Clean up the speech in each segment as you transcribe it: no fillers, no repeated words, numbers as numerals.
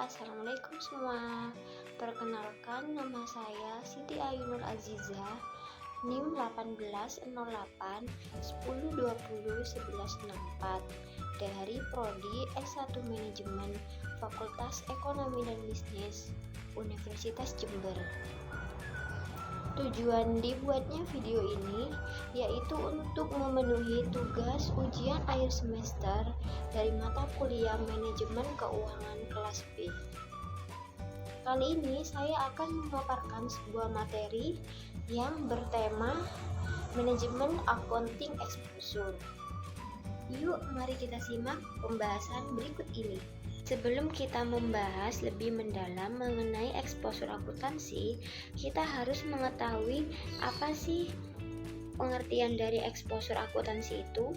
Assalamualaikum semua. Perkenalkan, nama saya Siti Ayunul Azizah, NIM 1808 1020 1164 dari Prodi S1 Manajemen Fakultas Ekonomi dan Bisnis Universitas Jember. Tujuan dibuatnya video ini yaitu untuk memenuhi tugas ujian akhir semester dari mata kuliah Manajemen Keuangan kelas B. Kali ini saya akan memaparkan sebuah materi yang bertema Manajemen Accounting Exposure. Yuk, mari kita simak pembahasan berikut ini. Sebelum kita membahas lebih mendalam mengenai exposure akuntansi, kita harus mengetahui apa sih pengertian dari exposure akuntansi itu.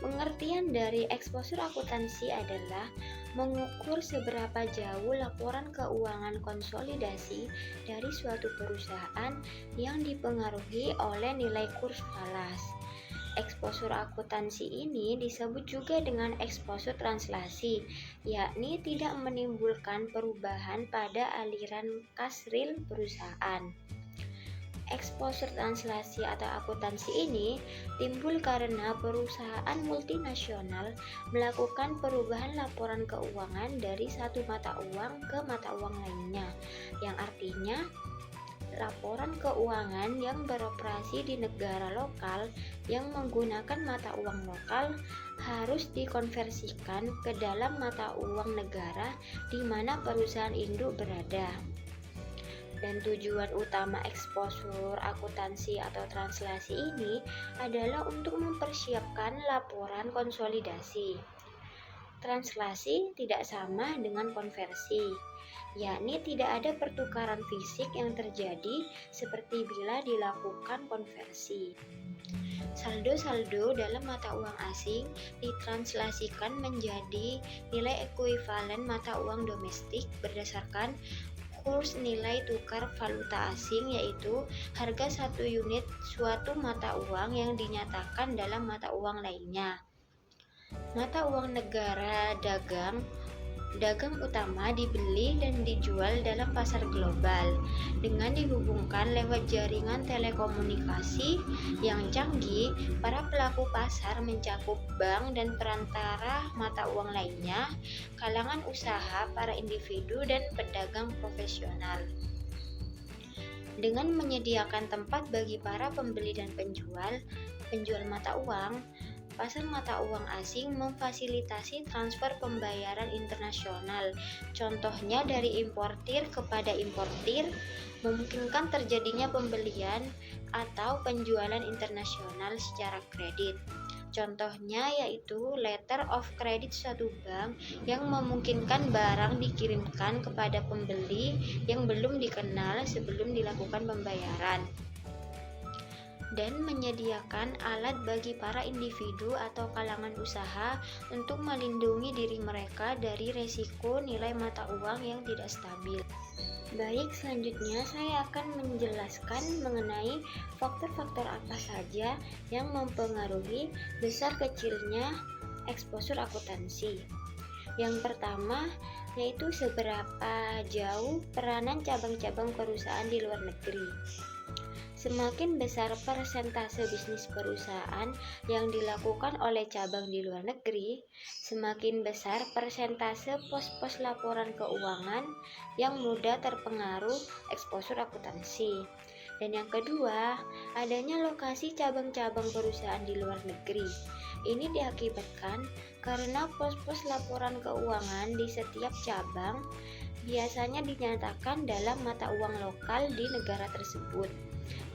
Pengertian dari exposure akuntansi adalah mengukur seberapa jauh laporan keuangan konsolidasi dari suatu perusahaan yang dipengaruhi oleh nilai kurs falas. Exposure akuntansi ini disebut juga dengan exposure translasi, yakni tidak menimbulkan perubahan pada aliran kas real perusahaan. Exposure translasi atau akuntansi ini timbul karena perusahaan multinasional melakukan perubahan laporan keuangan dari satu mata uang ke mata uang lainnya, yang artinya laporan keuangan yang beroperasi di negara lokal yang menggunakan mata uang lokal harus dikonversikan ke dalam mata uang negara di mana perusahaan induk berada. Dan tujuan utama exposure akuntansi atau translasi ini adalah untuk mempersiapkan laporan konsolidasi. Translasi tidak sama dengan konversi, yakni tidak ada pertukaran fisik yang terjadi seperti bila dilakukan konversi. Saldo-saldo dalam mata uang asing ditranslasikan menjadi nilai ekuivalen mata uang domestik berdasarkan kurs nilai tukar valuta asing, yaitu harga satu unit suatu mata uang yang dinyatakan dalam mata uang lainnya. Mata uang negara dagang utama dibeli dan dijual dalam pasar global dengan dihubungkan lewat jaringan telekomunikasi yang canggih. Para pelaku pasar mencakup bank dan perantara mata uang lainnya, kalangan usaha, para individu, dan pedagang profesional. Dengan menyediakan tempat bagi para pembeli dan penjual mata uang, pasar mata uang asing memfasilitasi transfer pembayaran internasional. Contohnya dari importir kepada importir, memungkinkan terjadinya pembelian atau penjualan internasional secara kredit. Contohnya yaitu letter of credit suatu bank yang memungkinkan barang dikirimkan kepada pembeli yang belum dikenal sebelum dilakukan pembayaran, dan menyediakan alat bagi para individu atau kalangan usaha untuk melindungi diri mereka dari resiko nilai mata uang yang tidak stabil. Baik, selanjutnya saya akan menjelaskan mengenai faktor-faktor apa saja yang mempengaruhi besar kecilnya exposure akuntansi. Yang pertama yaitu seberapa jauh peranan cabang-cabang perusahaan di luar negeri. Semakin besar persentase bisnis perusahaan yang dilakukan oleh cabang di luar negeri, semakin besar persentase pos-pos laporan keuangan yang mudah terpengaruh exposure akuntansi. Dan yang kedua, adanya lokasi cabang-cabang perusahaan di luar negeri. Ini diakibatkan karena pos-pos laporan keuangan di setiap cabang biasanya dinyatakan dalam mata uang lokal di negara tersebut.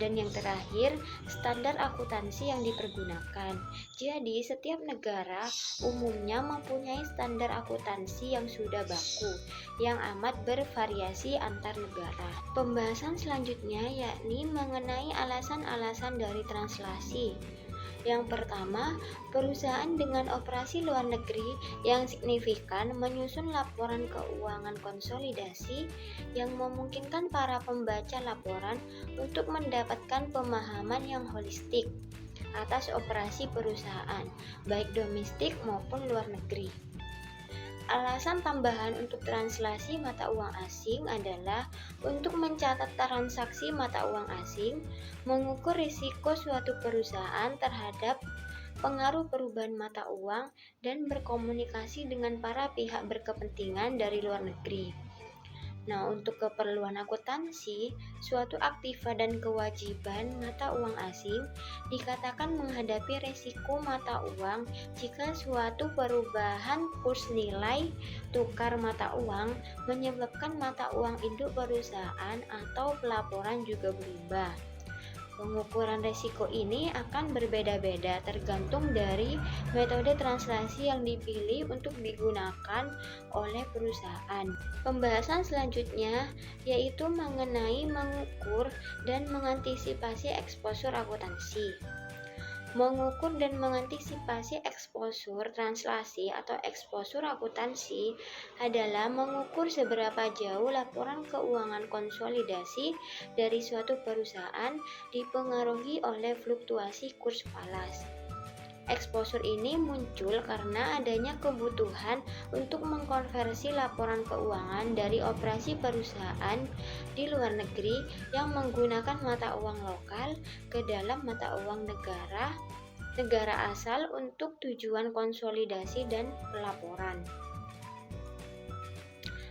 Dan yang terakhir, standar akuntansi yang dipergunakan. Jadi, setiap negara umumnya mempunyai standar akuntansi yang sudah baku, yang amat bervariasi antar negara. Pembahasan selanjutnya yakni mengenai alasan-alasan dari translasi. Yang pertama, perusahaan dengan operasi luar negeri yang signifikan menyusun laporan keuangan konsolidasi yang memungkinkan para pembaca laporan untuk mendapatkan pemahaman yang holistik atas operasi perusahaan, baik domestik maupun luar negeri. Alasan tambahan untuk translasi mata uang asing adalah untuk mencatat transaksi mata uang asing, mengukur risiko suatu perusahaan terhadap pengaruh perubahan mata uang, dan berkomunikasi dengan para pihak berkepentingan dari luar negeri. Nah, untuk keperluan akuntansi, suatu aktiva dan kewajiban mata uang asing dikatakan menghadapi resiko mata uang jika suatu perubahan kurs nilai tukar mata uang menyebabkan mata uang induk perusahaan atau pelaporan juga berubah. Pengukuran risiko ini akan berbeda-beda tergantung dari metode translasi yang dipilih untuk digunakan oleh perusahaan. Pembahasan selanjutnya yaitu mengenai mengukur dan mengantisipasi eksposur akuntansi. Mengukur dan mengantisipasi eksposur translasi atau eksposur akuntansi adalah mengukur seberapa jauh laporan keuangan konsolidasi dari suatu perusahaan dipengaruhi oleh fluktuasi kurs falas. Eksposur ini muncul karena adanya kebutuhan untuk mengkonversi laporan keuangan dari operasi perusahaan di luar negeri yang menggunakan mata uang lokal ke dalam mata uang negara asal untuk tujuan konsolidasi dan pelaporan.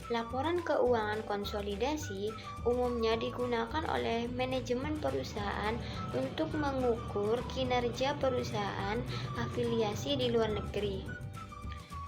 Laporan keuangan konsolidasi umumnya digunakan oleh manajemen perusahaan untuk mengukur kinerja perusahaan afiliasi di luar negeri.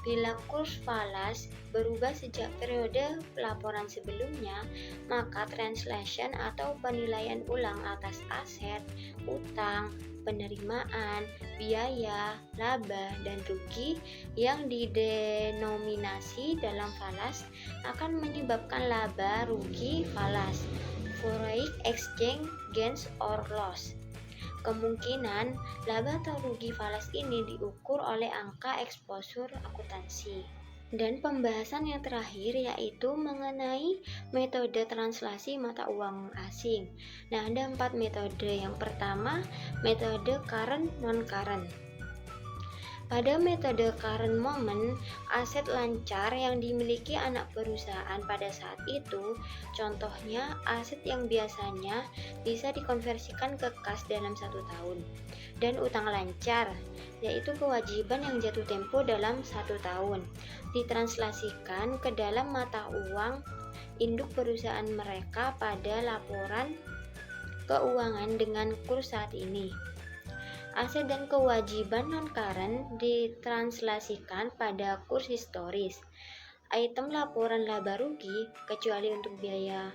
Bila kurs falas berubah sejak periode pelaporan sebelumnya, maka translation atau penilaian ulang atas aset, utang, penerimaan, biaya, laba, dan rugi yang didenominasi dalam falas akan menyebabkan laba rugi falas, foreign exchange gains or loss. Kemungkinan laba atau rugi falas ini diukur oleh angka eksposur akuntansi. Dan pembahasan yang terakhir yaitu mengenai metode translasi mata uang asing. Nah, ada 4 metode. Yang pertama, metode current non-current. Pada metode current moment, aset lancar yang dimiliki anak perusahaan pada saat itu, contohnya aset yang biasanya bisa dikonversikan ke kas dalam 1 tahun. Dan utang lancar, yaitu kewajiban yang jatuh tempo dalam 1 tahun, ditranslasikan ke dalam mata uang induk perusahaan mereka pada laporan keuangan dengan kurs saat ini. Aset dan kewajiban non-current ditranslasikan pada kurs historis. Item laporan laba rugi, kecuali untuk biaya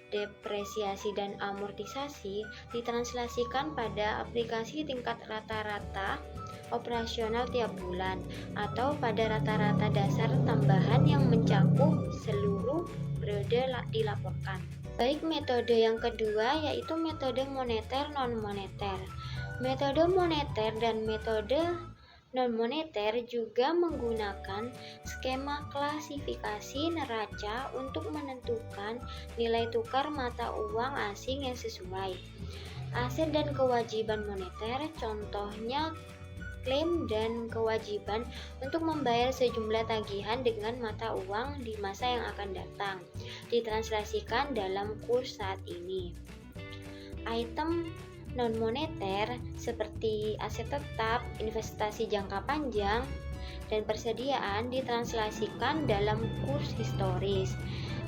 depresiasi dan amortisasi, ditranslasikan pada aplikasi tingkat rata-rata operasional tiap bulan atau pada rata-rata dasar tambahan yang mencakup seluruh periode dilaporkan. Baik, metode yang kedua yaitu metode moneter non-moneter. Metode moneter dan metode non-moneter juga menggunakan skema klasifikasi neraca untuk menentukan nilai tukar mata uang asing yang sesuai. Aset dan kewajiban moneter, contohnya klaim dan kewajiban untuk membayar sejumlah tagihan dengan mata uang di masa yang akan datang, ditranslasikan dalam kurs saat ini. Item non-moneter seperti aset tetap, investasi jangka panjang, dan persediaan ditranslasikan dalam kurs historis.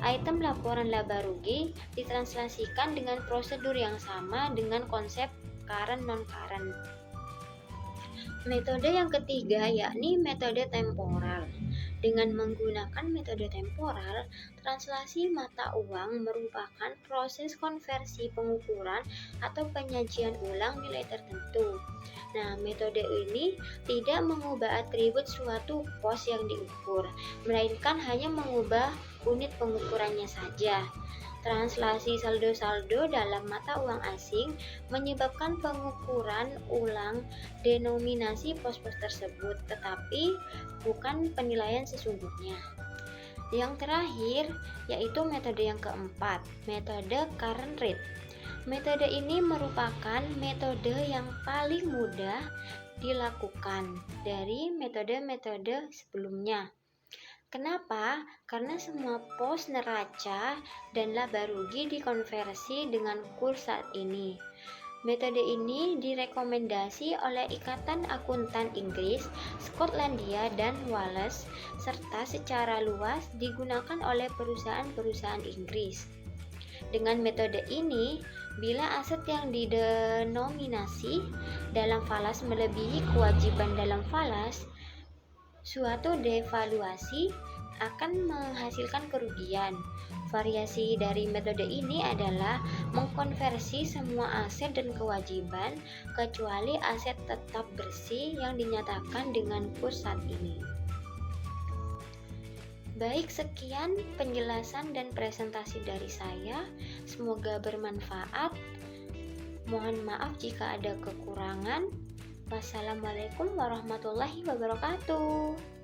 Item laporan laba rugi ditranslasikan dengan prosedur yang sama dengan konsep current non-current. Metode yang ketiga yakni metode temporal. Dengan menggunakan metode temporal, translasi mata uang merupakan proses konversi pengukuran atau penyajian ulang nilai tertentu. Nah, metode ini tidak mengubah atribut suatu pos yang diukur, melainkan hanya mengubah unit pengukurannya saja. Translasi saldo-saldo dalam mata uang asing menyebabkan pengukuran ulang denominasi pos-pos tersebut, tetapi bukan penilaian sesungguhnya. Yang terakhir yaitu metode yang keempat, metode current rate. Metode ini merupakan metode yang paling mudah dilakukan dari metode-metode sebelumnya. Kenapa? Karena semua pos neraca dan laba rugi dikonversi dengan kurs saat ini. Metode ini direkomendasi oleh Ikatan Akuntan Inggris, Skotlandia, dan Wales, serta secara luas digunakan oleh perusahaan-perusahaan Inggris. Dengan metode ini, bila aset yang didenominasi dalam falas melebihi kewajiban dalam falas, suatu devaluasi akan menghasilkan kerugian. Variasi dari metode ini adalah mengkonversi semua aset dan kewajiban kecuali aset tetap bersih yang dinyatakan dengan kurs saat ini. Baik, sekian penjelasan dan presentasi dari saya. Semoga bermanfaat. Mohon maaf jika ada kekurangan. Wassalamualaikum warahmatullahi wabarakatuh.